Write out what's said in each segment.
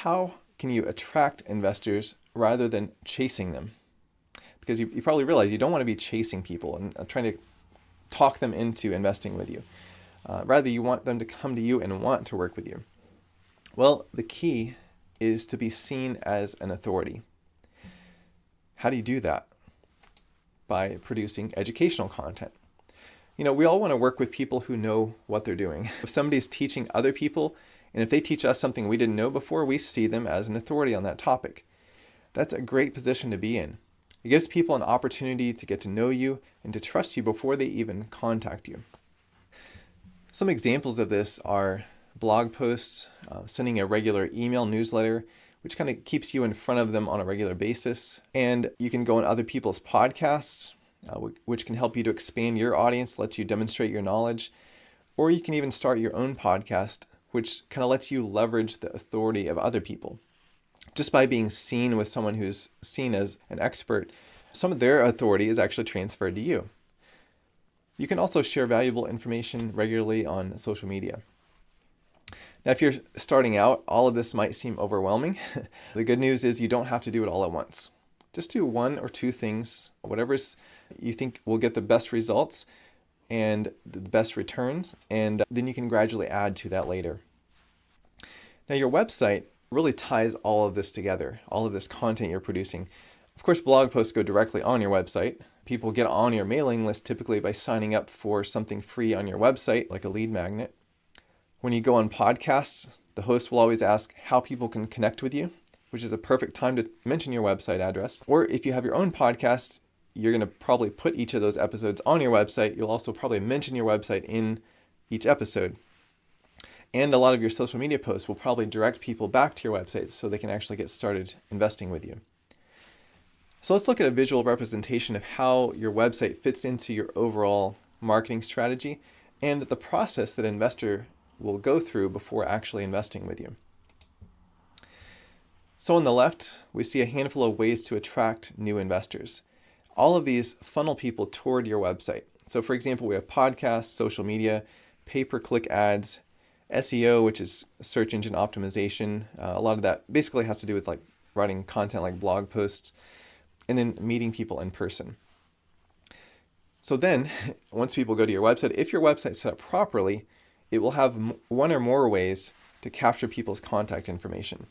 how can you attract investors rather than chasing them? Because you probably realize you don't want to be chasing people and trying to talk them into investing with you. Rather, you want them to come to you and want to work with you. Well, the key is to be seen as an authority. How do you do that? By producing educational content. We all want to work with people who know what they're doing. If somebody's teaching other people, and if they teach us something we didn't know before, we see them as an authority on that topic. That's a great position to be in. It gives people an opportunity to get to know you and to trust you before they even contact you. Some examples of this are blog posts, sending a regular email newsletter, which kind of keeps you in front of them on a regular basis. And you can go on other people's podcasts, which can help you to expand your audience, lets you demonstrate your knowledge. Or you can even start your own podcast, which kind of lets you leverage the authority of other people. Just by being seen with someone who's seen as an expert, some of their authority is actually transferred to you. You can also share valuable information regularly on social media. Now, if you're starting out, all of this might seem overwhelming. The good news is you don't have to do it all at once. Just do one or two things, whatever you think will get the best results and the best returns, and then you can gradually add to that later. Now, your website really ties all of this together, all of this content you're producing. Of course, blog posts go directly on your website. People get on your mailing list typically by signing up for something free on your website, like a lead magnet. When you go on podcasts, the host will always ask how people can connect with you, which is a perfect time to mention your website address. Or if you have your own podcast, you're going to probably put each of those episodes on your website. You'll also probably mention your website in each episode. And a lot of your social media posts will probably direct people back to your website so they can actually get started investing with you. So let's look at a visual representation of how your website fits into your overall marketing strategy and the process that an investor will go through before actually investing with you. So on the left, we see a handful of ways to attract new investors. All of these funnel people toward your website. So for example, we have podcasts, social media, pay-per-click ads, SEO, which is search engine optimization. A lot of that basically has to do with like writing content like blog posts, and then meeting people in person. So then, once people go to your website, if your website's set up properly, it will have one or more ways to capture people's contact information.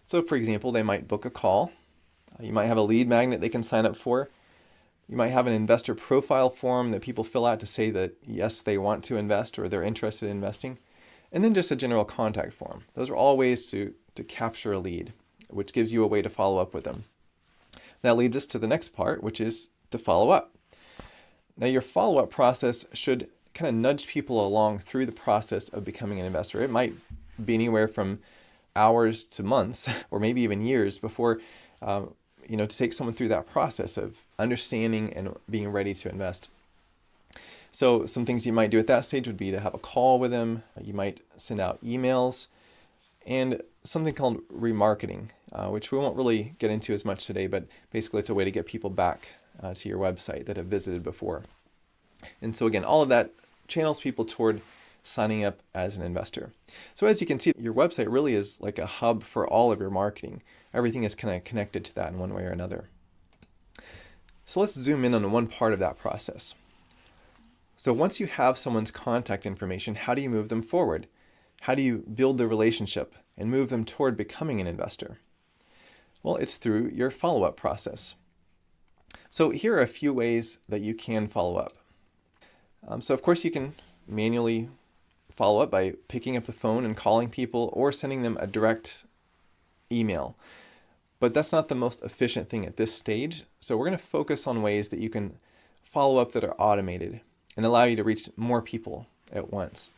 So for example, they might book a call. You might have a lead magnet they can sign up for. You might have an investor profile form that people fill out to say that yes, they want to invest or they're interested in investing. And then just a general contact form. Those are all ways to capture a lead, which gives you a way to follow up with them. That leads us to the next part, which is to follow up. Now, your follow-up process should kind of nudge people along through the process of becoming an investor. It might be anywhere from hours to months, or maybe even years before, to take someone through that process of understanding and being ready to invest. So some things you might do at that stage would be to have a call with them. You might send out emails and something called remarketing, which we won't really get into as much today, but basically it's a way to get people back to your website that have visited before. And so again, all of that channels people toward signing up as an investor. So as you can see, your website really is like a hub for all of your marketing. Everything is kind of connected to that in one way or another. So let's zoom in on one part of that process. So once you have someone's contact information, how do you move them forward? How do you build the relationship and move them toward becoming an investor? Well, it's through your follow-up process. So here are a few ways that you can follow up. So of course you can manually follow up by picking up the phone and calling people or sending them a direct email. But that's not the most efficient thing at this stage. So we're going to focus on ways that you can follow up that are automated and allow you to reach more people at once.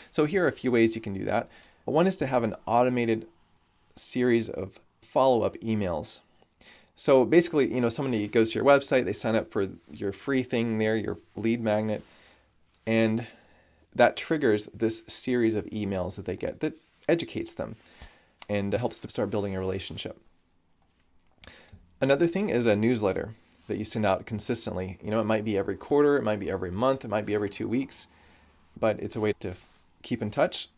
So here are a few ways you can do that. One is to have an automated series of follow-up emails. So basically, somebody goes to your website, they sign up for your free thing there, your lead magnet, and that triggers this series of emails that they get that educates them and helps to start building a relationship. Another thing is a newsletter that you send out consistently. It might be every quarter, it might be every month, it might be every 2 weeks, but it's a way to keep in touch